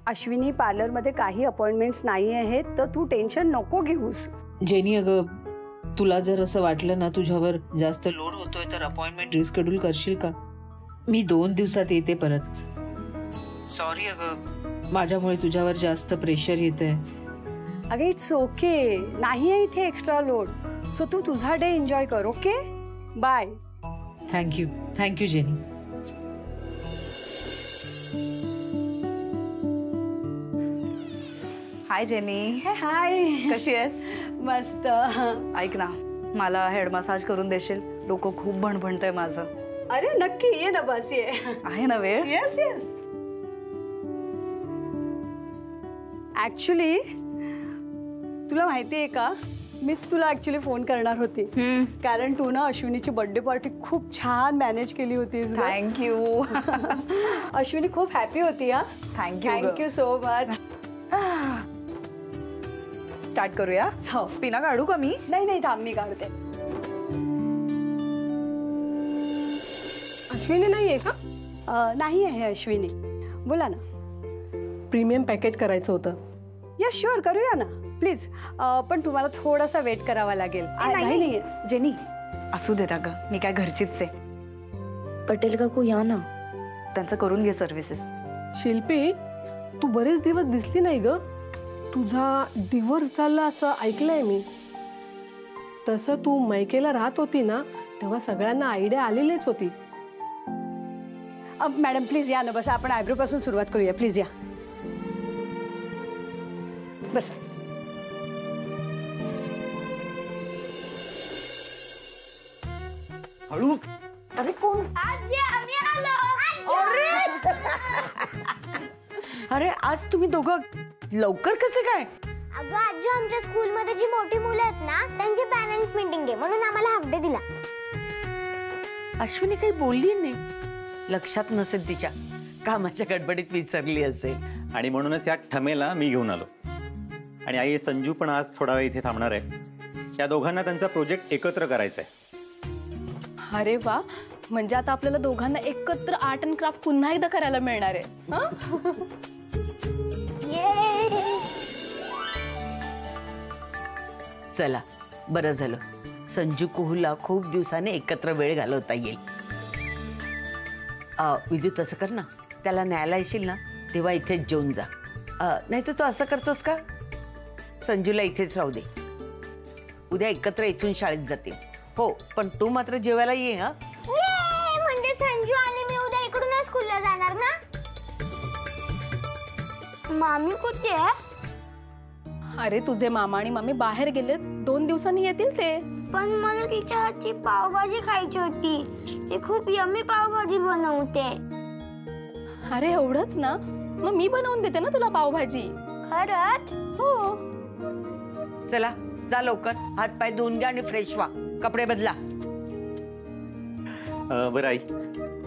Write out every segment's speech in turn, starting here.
अश्विनी पार्लरमध्ये काही अपॉइंटमेंट्स नाही आहेत, तर तू टेन्शन नको घेऊस. जेनी अगं, तुला जर असं वाटलं ना तुझ्यावर जास्त लोड होतोय तर अपॉइंटमेंट रिस्केड्यूल करशील का? मी 2 दिवसात येते परत. सॉरी अगं, माझ्यामुळे तुझ्यावर जास्त प्रेशर येतंय. अगं इट्स ओके, नाही आहे इथे एक्स्ट्रा लोड. सो तू तुझा डे एन्जॉय कर. Okay, bye. Thank you Jenny. Hi Jenny. Hi, कशी आहेस? मस्त. ऐक ना, मला हेड मसाज करून देशील? डोकं खूप भणभणतंय माझं. अरे नक्की ये ना, बस ये. आहे ना वेळ? Yes yes. ऍक्च्युली तुला माहिती आहे का, मीच तुला ऍक्च्युली फोन करणार होती. कारण तू ना अश्विनीची बर्थडे पार्टी खूप छान मॅनेज केली होतीस. थँक्यू. अश्विनी खूप हॅपी होती. हा, थँक्यू सो मच. स्टार्ट करूया? हो. पिना काढू का मी? नाही थांब, मी काढते. अश्विनी नाही आहे का? नाही आहे अश्विनी. बोला ना. प्रीमियम पॅकेज करायचं होतं. या शुअर, करूया ना प्लीज. पण तुम्हाला थोडासा वेट करावा लागेल. नाही जेनी, असू देत अगं, मी काय घरचीच आहे. पटेल काकू या ना, त्यांचं करून घे सर्व्हिसेस. शिल्पी, तू बरेच दिवस दिसली नाही ग. तुझा डिवोर्स झाला असं ऐकलंय मी. तसं तू मैकेला राहत होती ना, तेव्हा सगळ्यांना आयडिया आलेलीच होती. मॅडम प्लीज या ना, बस. आपण आयब्रो पासून सुरुवात करूया. प्लीज या, बस. हळू. अरे कोण? आजी, आम्ही आलो. अरे आज तुम्ही दोघं लवकर कसे काय? अगं आजी, आमच्या स्कूलमध्ये जी मोठी मुलं आहेत ना, त्यांची पॅरेंट्स मीटिंग आहे, म्हणून आम्हाला हाफ डे दिला. अश्विनी काही बोलली नाही. लक्षात नसेल तिच्या, कामाच्या गडबडीत विसरली असेल. आणि म्हणूनच या ठमेला मी घेऊन आलो. आणि आई संजू पण आज थोडा वेळ इथे थांबणार आहे. या दोघांना त्यांचा प्रोजेक्ट एकत्र करायचा आहे. अरे वा, म्हणजे आता आपल्याला दोघांना एकत्र आर्ट अँड क्राफ्ट पुन्हा एकदा करायला मिळणार आहे. चला, बरं झालं. संजू कुहूला खूप दिवसाने एकत्र वेळ घालवता येईल. विद्युत, तसं कर ना, त्याला न्यायला येशील ना तेव्हा इथेच जेवून जा. नाही तर तू असं करतोस का, संजूला इथेच राहू दे. उद्या एकत्र इथून शाळेत जातील. हो, पण तू मात्र जेवायला ये. हा, म्हणजे संजू आणि मी उद्या इकडूनच स्कूलला जाणार ना? मामी कुठे आहे? अरे तुझे मामा आणि मामी बाहेर गेलेत, 2 दिवसांनी येतील ते. पण मला तिच्या हातची पावभाजी खायची होती. ती खूप यम्मी पावभाजी बनवते. अरे एवढंच ना, मग मी बनवून देते ना तुला पावभाजी. खरंच? हो. चला जा लवकर, हात पाय धुवून घ्या आणि फ्रेश व्हा, कपडे बदला. बरं आई,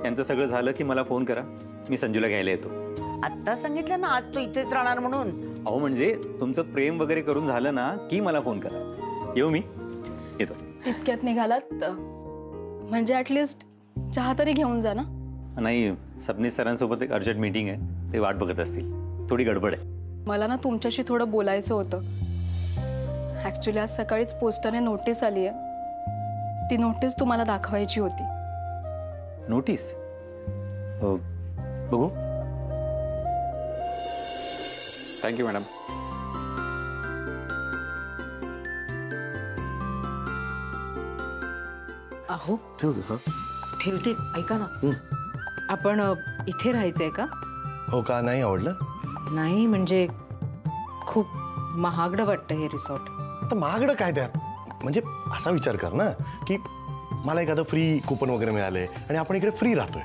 यांचं सगळं झालं की मला फोन करा, मी संजूला घ्यायला येतो. आत्ता सांगितलं ना आज तू इथेच राहणार म्हणून. अहो म्हणजे तुमचं प्रेम वगैरे करून झालं ना की मला फोन करा. येऊ मी? येतो. इतक्यात निघालात म्हणजे ऍटलिस्ट चहा तरी घेऊन जा ना. नाही, सबनीस सरांसोबत एक अर्जंट मीटिंग आहे, ते वाट बघत असतील. थोडी गडबड आहे. मला ना तुमच्याशी थोडं बोलायचं होतं. ऍक्च्युली आज सकाळीच पोस्टाने नोटीस आली आहे. ती नोटीस तुम्हाला दाखवायची होती. नोटीस? बघू. Thank you madam. अहो ठेवते, ऐका ना. आपण इथे राहायचंय का? हो का, नाही आवडलं? नाही म्हणजे खूप महागडं वाटतं हे रिसॉर्ट. आता महागडं काय त्यात? म्हणजे असा विचार कर ना की मला एखादं फ्री कुपन वगैरे मिळाले आणि आपण इकडे फ्री राहतोय.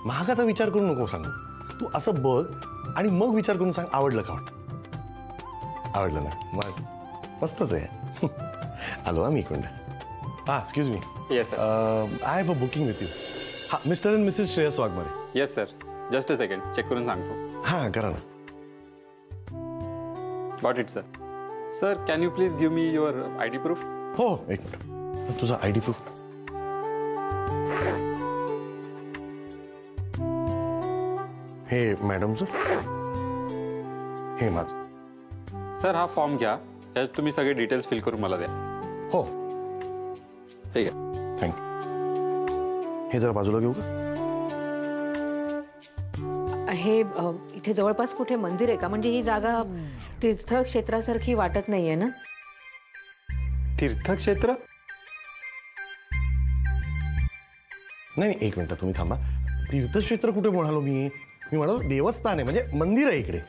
महागाचा विचार करू नको सांगू. तू असं बघ आणि मग विचार करून सांग आवडलं का. आवडलं ना, मग मस्तच आहे. आलो मी इकडं. हां, excuse me. Yes sir. I have a booking with you. हां, mister and missus Shreyas Waghmare. Yes sir, just a second, check करून सांगतो. हां, करा ना. Got it sir. Sir, can you please give me your ID proof? हो, एक minute. तुझा ID proof. हे मॅडमचं. हे माझं. सर हा फॉर्म घ्या, त्यात तुम्ही सगळे डिटेल्स फिल करून मला द्या. हो ठीक आहे. थँक्यू. हे जरा बाजूला घेऊ का? हे इथे जवळपास कुठे मंदिर आहे का? म्हणजे ही जागा तीर्थक्षेत्रासारखी वाटत नाहीये ना? तीर्थक्षेत्र? नाही, एक मिनिट तुम्ही थांबा. तीर्थक्षेत्र कुठे म्हणालो मी? मी म्हणालो देवस्थान आहे, म्हणजे मंदिर आहे इकडे,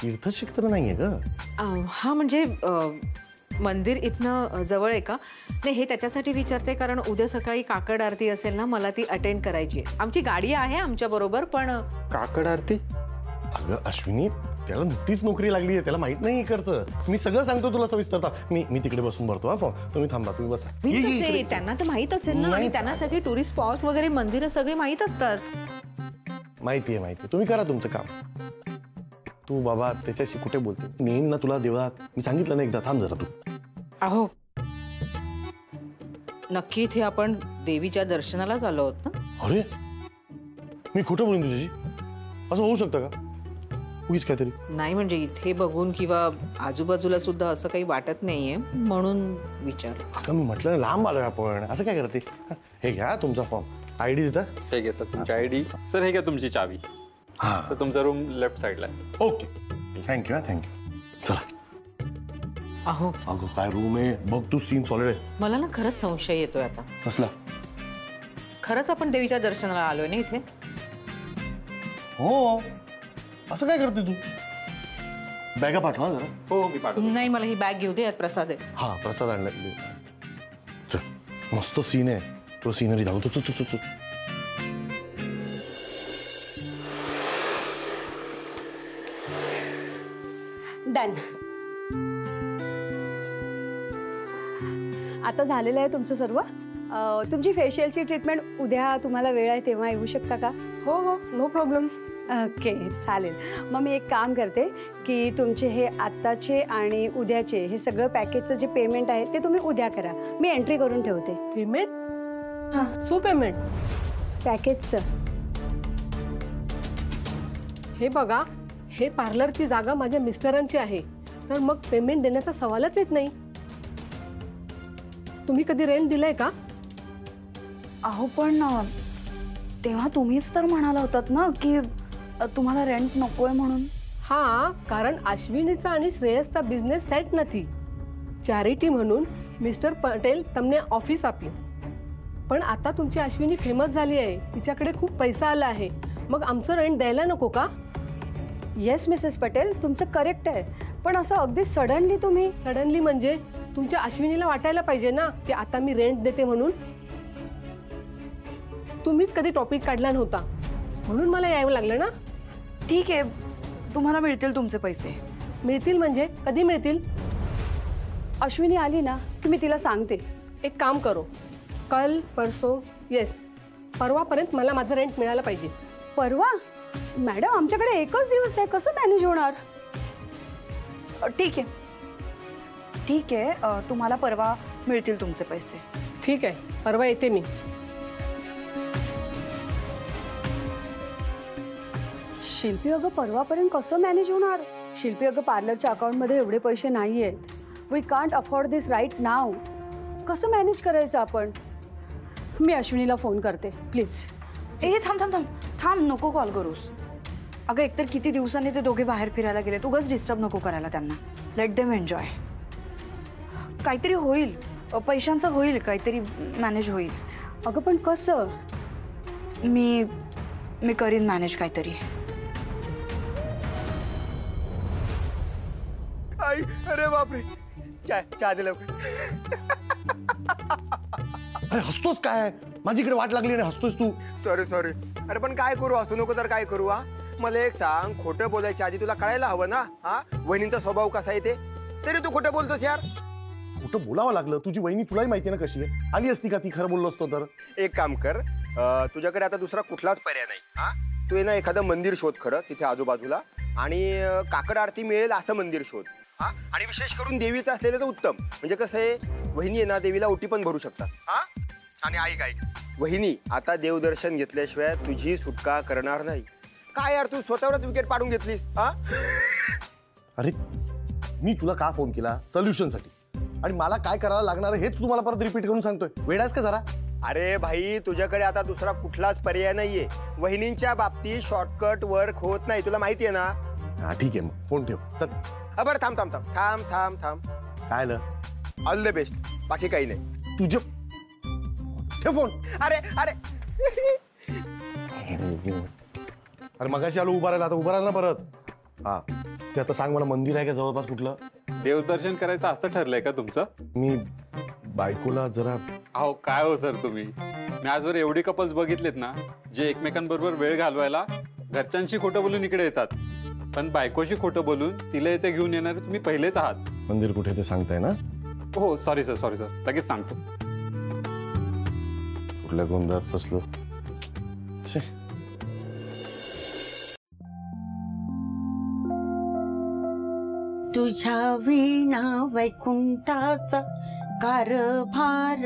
तीर्थक्षेत्र नाहीये ग. हा म्हणजे मंदिर इथनं जवळ आहे का? नाही, हे त्याच्यासाठी विचारते कारण उद्या सकाळी काकड आरती असेल ना, मला ती अटेंड करायची आहे. आमची गाडी आहे आमच्या बरोबर, पण काकड आरती? अगं अश्विनी, त्याला नुकतीच नोकरी लागली आहे, त्याला माहित नाही इकडचं. मी सगळं सांगतो तुला सविस्तर. मी तिकडे बसून भरतो हा फॉर्म. तुम्ही थांबा, तुम्ही बसा. त्यांना तर माहित असेल ना, आणि त्यांना सगळी टुरिस्ट स्पॉट वगैरे मंदिरं सगळे माहित असतात. माहितीये. तुम्ही करा तुमचं काम. तू बाबा त्याच्याशी कुठे बोलते? नेईन ना तुला देवळात. मी सांगितलं ना एकदा. थांब जरा तू. अहो, नक्की इथे आपण देवीच्या दर्शनालाच आलो आहोत ना? अरे, मी खोटं बोलून तुझ्याशी? असं होऊ शकतं का? उगीच काहीतरी. नाही म्हणजे इथे बघून किंवा आजूबाजूला सुद्धा असं काही वाटत नाहीये, म्हणून विचार. अगं मी म्हटलं लांब आलोय आपण, असं काय करते? हे घ्या तुमचा फॉर्म. आयडी देता? हे घ्या सर तुमची आयडी. सर हे घ्या तुमची चावी. हा सर तुमचा रूम लेफ्ट साईडला आहे. ओके. थँक्यू. थँक्यू. चला. अहो, अगं काय रूम आहे बघ तू. सीन सॉलिड आहे. मला ना खरंच संशय येतोय आता. कसला? खरंच आपण देवीच्या दर्शनाला आलोय ना इथे? हो. असं काय करते तू? बॅगा पाठवा जरा. हो मी पाठवतो. नाही, मला ही बॅग घेऊ दे, यात प्रसाद आहे. हा प्रसाद आणला. चल, मस्त सीन आहे. तो सीनरी दाखवतो. चल. डन. आता झालेलं आहे तुमचं सर्व. तुमची फेशियलची ट्रीटमेंट उद्या तुम्हाला वेळ आहे तेव्हा येऊ शकता का? हो, नो प्रॉब्लेम. ओके, चालेल. मग मी एक काम करते की तुमचे हे आत्ताचे आणि उद्याचे हे सगळं पॅकेजचं जे पेमेंट आहे ते तुम्ही उद्या करा. मी एंट्री करून ठेवते. पेमेंट? हां, सो पेमेंट पॅकेजचं. हे बघा, हे पार्लरची जागा माझ्या मिस्टरांची आहे, तर मग पेमेंट देण्याचा सवालच येत नाही. तुम्ही कधी रेंट दिलंय का? अहो पण तेव्हा तुम्हीच तर म्हणाला होतात ना की तुम्हाला रेंट नकोय म्हणून. हा, कारण अश्विनीचा आणि श्रेयसचा बिझनेस सेट નથી. चॅरिटी म्हणून मिस्टर पटेल તમને ऑफिस આપી. पण आता तुमची अश्विनी फेमस झाली आहे, तिच्याकडे खूप पैसा आला आहे, मग आमचं रेंट द्यायला नको का? येस मिसेस पटेल, तुमचं करेक्ट आहे. पण असं अगदी सडनली तुम्ही. सडनली म्हणजे तुमच्या अश्विनीला वाटायला पाहिजे ना की आता मी रेंट देते म्हणून. तुम्हीच कधी टॉपिक काढला नव्हता म्हणून मला यावं लागलं ना. ठीक आहे, तुम्हाला मिळतील तुमचे पैसे. मिळतील म्हणजे कधी मिळतील? अश्विनी आली ना की मी तिला सांगते. एक काम करो, कल परसो, येस परवापर्यंत मला माझं रेंट मिळायला पाहिजे. परवा? मॅडम आमच्याकडे एकच दिवस आहे, कसं मॅनेज होणार? ठीक आहे, तुम्हाला परवा मिळतील तुमचे पैसे. ठीक आहे, परवा येते मी. शिल्पी अगं परवापर्यंत कसं मॅनेज होणार? शिल्पी अगं पार्लरच्या अकाउंटमध्ये एवढे पैसे नाही आहेत. We can't afford this right now. कसं मॅनेज करायचं आपण? मी अश्विनीला फोन करते प्लीज. थांब, नको कॉल करूस. अगं एकतर किती दिवसांनी ते दोघे बाहेर फिरायला गेले, उगाच डिस्टर्ब नको करायला त्यांना. Let them enjoy. काहीतरी होईल, पैशांचं होईल, काहीतरी मॅनेज होईल. अगं पण कसं? मी करीन मॅनेज काहीतरी. अरे बापरे, चहा दिलं. अरे हसतोस काय? माझी इकडे वाट लागली आणि हसतोस तू. सॉरी. अरे पण काय करू, हसू नको तर काय करू? हा, मला एक सांग, खोटं बोलायच्या आधी तुला कळायला हवं ना. हा, वहिनींचा स्वभाव कसा आहे ते, तरी तू खोटं बोलतोस यार. खोटं बोलावं लागलं. तुझी वहिनी तुलाही माहिती ना कशी आहे. आली असती का ती खरं बोललो असतो तर? एक काम कर, तुझ्याकडे आता दुसरा कुठलाच पर्याय नाही. हा, तू आहे ना एखादं मंदिर शोध खरं तिथे आजूबाजूला, आणि काकड आरती मिळेल असं मंदिर शोध. हा, आणि विशेष करून देवीचं असलेलं तर उत्तम. म्हणजे कसं आहे, वहिनी आहे ना देवीला ओटी पण भरू शकतात. हा, आणि ऐक, वहिनी आता देवदर्शन घेतल्याशिवाय तुझी सुटका करणार नाही. काय यार, तू स्वतःवरच विकेट पाडून घेतलीस. हा, अरे मी तुला का फोन केला? सोल्युशनसाठी. आणि मला काय करायला लागणार हेच तुम्हाला परत रिपीट करून सांगतोय. वेडायस का जरा? अरे भाई, तुझ्याकडे आता दुसरा कुठलाच पर्याय नाहीये. वहिनींच्या बाबतीत शॉर्टकट वर्क होत नाही, तुला माहितीये ना. हा ठीक आहे, मग फोन ठेव. चल. बरं थांब थांब थांब थांब थांब थांब. काय आलं? ऑल द बेस्ट, बाकी काही नाही. तुझे ठेव फोन. अरे अरे अरे मगाशी आलो उभा राहिला, आता उभा राहिला ना परत. हा ते आता सांग मला, मंदिर आहे का जवळपास कुठलं? देवदर्शन करायचं असं ठरलंय का तुमचं? मी बायकोला जरा. अहो काय हो सर तुम्ही, मी आजवर एवढी कपल्स बघितलेत ना जे एकमेकांबरोबर वेळ घालवायला घरच्यांशी खोटं बोलून इकडे येतात, पण बायकोशी खोटं बोलून तिला इथे घेऊन येणारे तुम्ही पहिलेच आहात. मंदिर कुठे ते सांगताय ना? हो सॉरी सर लगेच सांगतो. कुठल्या गोंधळात बसलो. तुझ्या वीणा वैकुंठाचा कारभार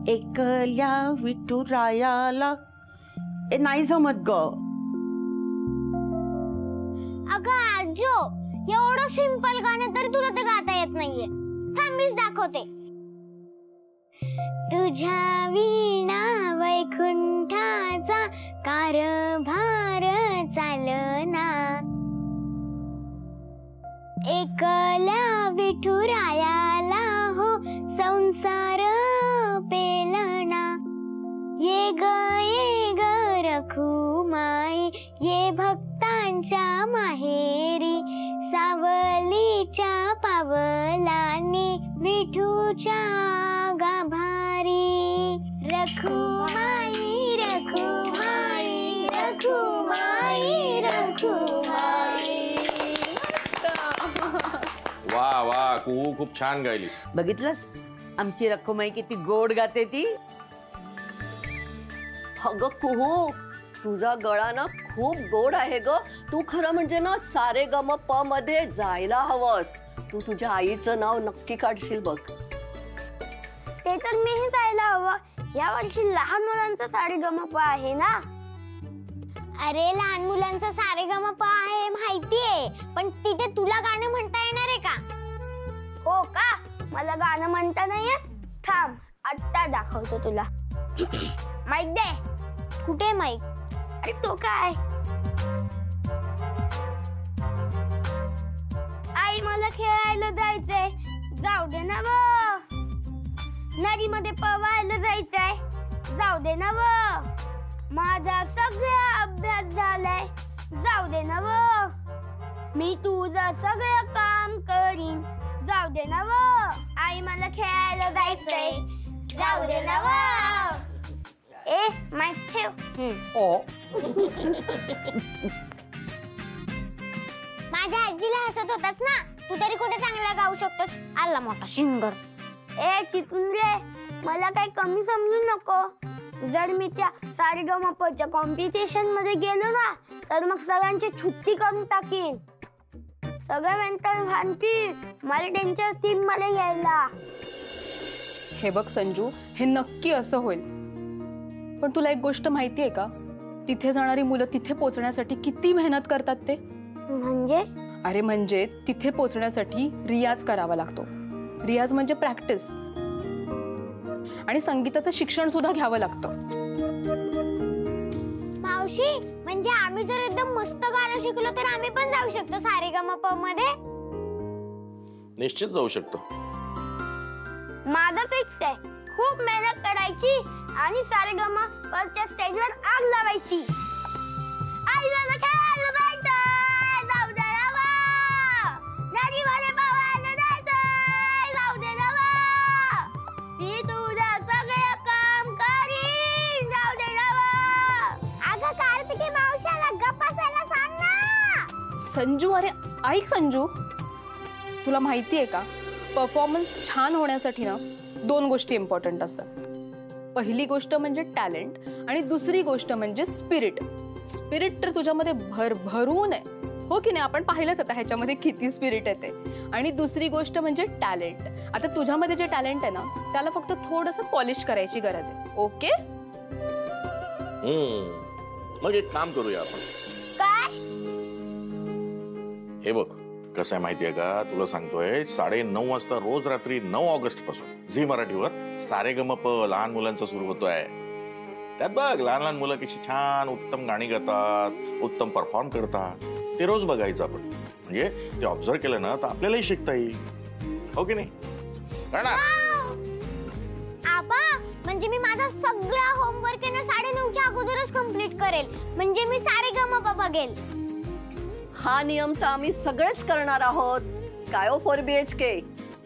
एकल्या विठुरायाला. नाही जमत ग. अगं आजो, एवढं सिंपल गाणं तरी तुला ते गाता येत नाहीये. थांबीच दाखवते. तुझ्या वीणा वैकुंठाचा कारभार चालना, एकल्या विठुरायाला हो संसार पेलना. ये ग रखुमाई, ये भक्तांच्या माहेरी, सावलीच्या पावलांनी विठूच्या गाभारी. रखुमाई रखुमाई रखुमाई रखुमाई. वा वा, खूप छान गायलीस. बघितलंस आमची रखुमाई किती गोड गाते ती. अगं कुहू, तुझा गळा ना खूप गोड आहे ग. तू खरं म्हणजे ना सारे गम प मध्ये जायला हवंस. तू तुझ्या आईचं नाव नक्की काढशील बघ. ते तर मीही जायला हवं. या वर्षी लहान मुलांचा सारेगमप आहे ना. अरे लहान मुलांचा सारेगमप आहे माहितीये, पण तिथे तुला गाणं म्हणता येणार आहे का? हो का? मला गाणं म्हणता नाही येत. थांब आत्ता दाखवतो तुला. माईक दे. कुठे माईक? अरे तो काय? आई मला खेळायला जायचंय. जाऊ दे ना व. नदीमध्ये पवायला जायचंय. जाऊ दे ना व. माझा सगळा अभ्यास झालाय. जाऊ दे ना व. मी तुझं सगळं काम करीन. जाऊ दे ना व. आई मला खेळायला जायचंय. जाऊ दे ना व. ए माईक ठेव. माझ्या आजीला हसत होतास ना, तू तरी कुठे चांगला गाऊ शकतोस. आला मोठा सिंगर. ए चितुंद्रे, मला काही कमी समजू नको. जर मी त्या सारेगमपच्या कॉम्पिटिशन मध्ये गेलो ना, तर मग सगळ्यांची छुट्टी करून टाकीन. सगळे मेंटल भांडतील. मला त्यांच्या टीम मध्ये यायला. हे बघ संजू, हे नक्की असं होईल. पण तुला एक गोष्ट माहितीये का? तिथे जाणारी मुलं तिथे पोहोचण्यासाठी किती मेहनत करतात ते. म्हणजे? अरे म्हणजे तिथे पोहोचण्यासाठी रियाज करावा लागतो. रियाज म्हणजे प्रॅक्टिस. आणि संगीताचं शिक्षण सुद्धा घ्यावं लागतं. मावशी, म्हणजे आम्ही जर एकदम मस्त गाणं शिकलो तर आम्ही पण जाऊ शकतो सारेगमप मध्ये? निश्चित जाऊ शकतो. माझं फिक्स आहे. खूप मेहनत करायची आणि सारेगमपच्या स्टेजवर आग लावायची. आई मला खेळायला जायचंय. जाऊ दे ना व. नदीमध्ये पवायला जायचंय. जाऊ दे ना व. मी तुझं सगळं काम करीन. जाऊ दे ना व. अगं कार्तिकी मावशाला गप्प बसायला सांग ना. संजू, अरे ऐक संजू, तुला माहितीये का, परफॉर्मन्स छान होण्यासाठी ना 2 गोष्टी इम्पॉर्टंट असतात. पहिली गोष्ट म्हणजे टॅलेंट आणि दुसरी गोष्ट म्हणजे स्पिरिट. स्पिरिट तर तुझ्यामध्ये भरभरून आहे, हो की नाही? आपण पाहिलंच आता ह्याच्यामध्ये किती स्पिरिट आहे ते. आणि दुसरी गोष्ट म्हणजे टॅलेंट. आता तुझ्यामध्ये जे टॅलेंट आहे ना, त्याला फक्त थोडंसं पॉलिश करायची गरज आहे. ओके? मग एक काम करूया आपण. काय? हे बघ कसं आहे माहितीये का, तुला सांगतोय 9:30 वाजता रोज रात्री 9 ऑगस्ट पासून झी मराठीवर सारेगमप लहान मुलांचा सुरू होतोय. त्यात बघ लहान लहान मुलं कशी छान उत्तम गाणी गातात, उत्तम परफॉर्म करतात. ते रोज बघायचं आपण. म्हणजे ते ऑब्झर्व केलं ना तर आपल्यालाही शिकता येईल, हो की नाही? आबा म्हणजे मी माझा सगळा होमवर्क 9:30च्या अगोदरच कंप्लीट करेल, म्हणजे मी सारेगमप बघेल. हा नियम तर आम्ही सगळेच करणार आहोत. काय हो 4BHK?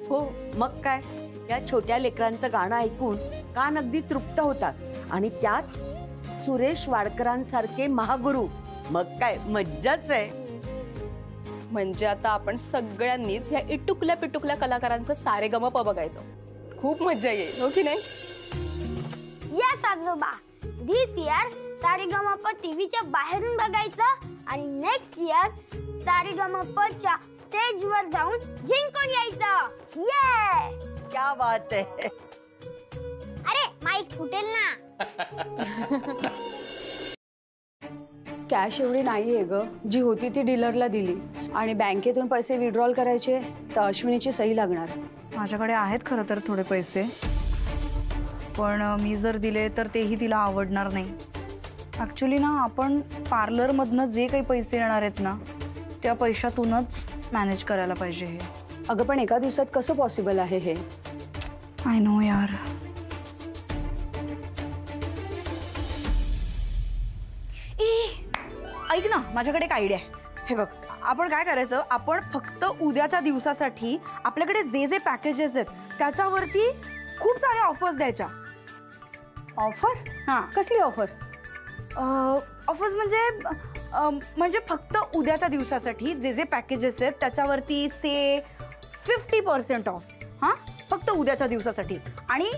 हो मग काय, या छोट्या लेकरांचं गाणं ऐकून कान अगदी तृप्त होतात आणि त्यात सुरेश वाडकरांसारखे महागुरु. मग काय मज्जाच आहे. म्हणजे आता आपण सगळ्यांनीच ह्या इटुकल्या पिटुकल्या कलाकारांचं सारेगमप बघायचं. खूप मज्जा येईल, हो की नाही? येस आजोबा. धिस इयर सारेगमप टीव्हीच्या बाहेरून बघायचं आणि नेक्स्ट इयर सारेगमपच्या स्टेजवर जाऊन जिंकून यायचं. ये क्या बात आहे. अरे माईक फुटेल ना. कॅश एवढी नाही आहे ग, जी होती ती डीलरला दिली आणि बँकेतून पैसे विड्रॉल करायचे तर अश्विनीची सही लागणार. माझ्याकडे आहेत खरं तर थोडे पैसे, पण मी जर दिले तर तेही तिला आवडणार नाही. ॲक्च्युली ना आपण पार्लरमधनं जे काही पैसे येणार आहेत ना त्या पैशातूनच मॅनेज करायला पाहिजे हे. अगं पण एका दिवसात कसं पॉसिबल आहे हे? आय नो यार. ऐक ना, माझ्याकडे एक आयडिया आहे. हे बघ, आपण काय करायचं, आपण फक्त उद्याच्या दिवसासाठी आपल्याकडे जे जे पॅकेजेस आहेत त्याच्यावरती खूप साऱ्या ऑफर्स द्यायच्या. ऑफर? हां. कसली ऑफर? ऑफर्स म्हणजे फक्त उद्याच्या दिवसासाठी जे जे पॅकेजेस आहेत त्याच्यावरती से 50% ऑफ. हां, फक्त उद्याच्या दिवसासाठी. आणि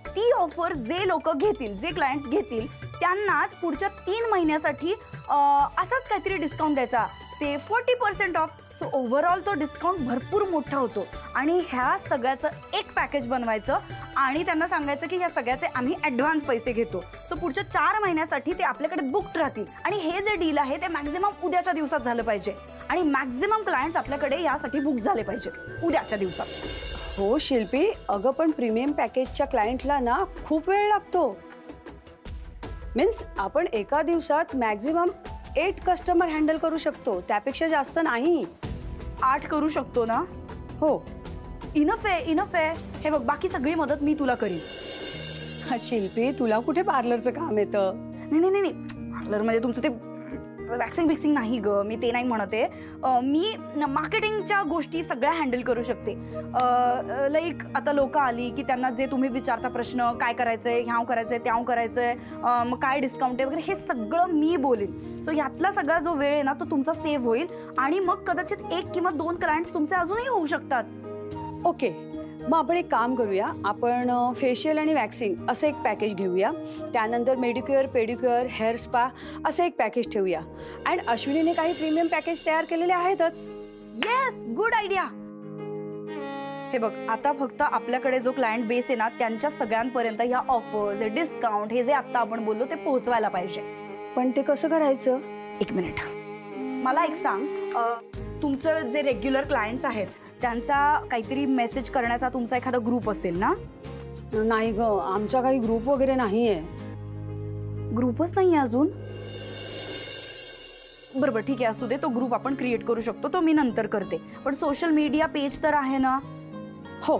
ती ऑफर जे लोक घेतील, जे क्लायंट घेतील त्यांनाच पुढच्या 3 महिन्यासाठी असाच काहीतरी डिस्काउंट द्यायचा, ते 40% ऑफ. सो ओव्हरऑल तो डिस्काउंट भरपूर मोठा होतो. आणि ह्या सगळ्याचं एक पॅकेज बनवायचं आणि त्यांना सांगायचं की ह्या सगळ्याचे आम्ही ॲडव्हान्स पैसे घेतो. सो पुढच्या 4 महिन्यासाठी ते आपल्याकडे बुक्ड राहतील. आणि हे जे डील आहे ते मॅक्झिमम उद्याच्या दिवसात झालं पाहिजे आणि मॅक्झिमम क्लायंट्स आपल्याकडे यासाठी बुक झाले पाहिजे उद्याच्या दिवसात. हो शिल्पी, अगं पण प्रीमियम पॅकेजच्या क्लायंटला ना खूप वेळ लागतो. मीन्स आपण एका दिवसात मॅक्झिमम 8 कस्टमर हँडल करू शकतो, त्यापेक्षा जास्त नाही. 8 करू शकतो ना? हो. इनफ आहे, इनफ आहे. हे बघ, बाकी सगळी मदत मी तुला करीन. शिल्पी, तुला कुठे पार्लरचं काम येतं? नाही, पार्लरमध्ये तुमचं ते वॅक्सिंग बिक्सिंग नाही ग, मी ते नाही म्हणते. मी मार्केटिंगच्या गोष्टी सगळ्या हँडल करू शकते. लाईक आता लोक आली की त्यांना जे तुम्ही विचारता प्रश्न, काय करायचंय, ह्याव करायचंय, त्याव करायचंय, मग काय डिस्काउंट आहे वगैरे, हे सगळं मी बोलेन. सो यातला सगळा जो वेळ आहे ना तो तुमचा सेव्ह होईल आणि मग कदाचित 1 किंवा 2 क्लायंट्स तुमचे अजूनही होऊ शकतात. ओके, मग आपण एक काम करूया, आपण फेशियल आणि वॅक्सिंग असं एक पॅकेज घेऊया. त्यानंतर मेडिक्युअर, पेडिक्युअर, हेअर स्पा असं एक पॅकेज ठेवूया. अँड अश्विनीने काही प्रीमियम पॅकेज तयार केलेले आहेतच. Yes, good idea. हे बघ, आता फक्त आपल्याकडे जो क्लायंट बेस आहे ना त्यांच्या सगळ्यांपर्यंत ह्या ऑफर्स, डिस्काउंट, हे जे आता आपण बोललो ते पोहोचवायला पाहिजे. पण ते कसं करायचं? 1 मिनिट, मला एक सांग, तुमचं जे रेग्युलर क्लायंट्स आहेत त्यांचा काहीतरी मेसेज करण्याचा तुमचा एखादा ग्रुप असेल ना? नाही ग, आमचा काही ग्रुप वगैरे नाहीये. ग्रुपच नाही अजून? बरोबर, ठीक आहे, असू दे. तो ग्रुप आपण क्रिएट करू शकतो, तो मी नंतर करते. पण सोशल मीडिया पेज तर आहे ना? हो.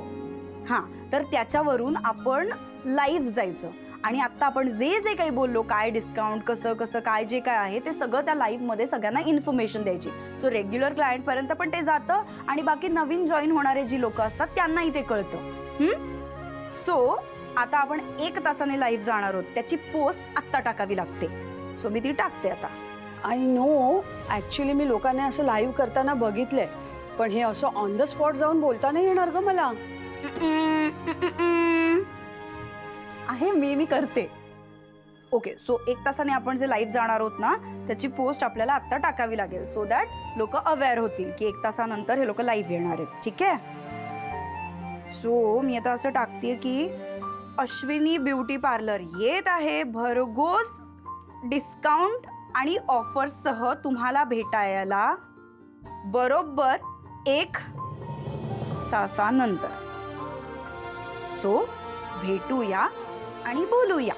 हां, तर त्याच्यावरून आपण लाईव्ह जायचं आणि आता आपण जे जे काही बोललो, काय डिस्काउंट, कसं कसं काय जे काय आहे ते सगळं त्या लाईव्हमध्ये सगळ्यांना इन्फॉर्मेशन द्यायची. सो रेग्युलर क्लायंटपर्यंत पण ते जातं आणि बाकी नवीन जॉईन होणारे जी लोक असतात त्यांनाही ते कळतं. सो आता आपण 1 तासाने लाईव्ह जाणार आहोत, त्याची पोस्ट आत्ता टाकावी लागते. सो मी ती टाकते आता. आय नो, ॲक्च्युली मी लोकांना असं लाईव्ह करताना बघितलंय, पण हे असं ऑन द स्पॉट जाऊन बोलता नाही येणार ग मला. आहे, मी करते. ओके, सो 1 तासाने आपण जे लाईव्ह जाणार आहोत ना त्याची पोस्ट आपल्याला आत्ता टाकावी लागेल, सो दॅट लोक अवेअर होतील की 1 तासानंतर हे लोक लाईव्ह येणार आहेत. ठीक आहे? सो मी आता असं टाकते की अश्विनी ब्युटी पार्लर येत आहे भरघोस डिस्काउंट आणि ऑफर्ससह तुम्हाला भेटायला बरोबर 1 तासानंतर. सो भेटूया आणि बोलूया.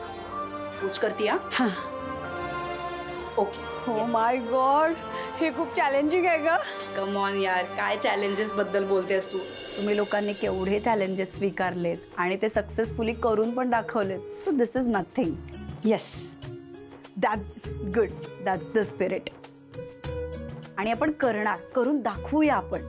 पोस्ट करते हा. ओके. हो माय गॉड, हे खूप चॅलेंजिंग आहे ग. कम ऑन यार, काय चॅलेंजेस बद्दल बोलतेस तू? तुम्ही लोकांनी केवढे चॅलेंजेस स्वीकारलेत आणि ते सक्सेसफुली करून पण दाखवलेत. So this is nothing. Yes, that's good, that's the spirit. आणि आपण करून दाखवूया आपण.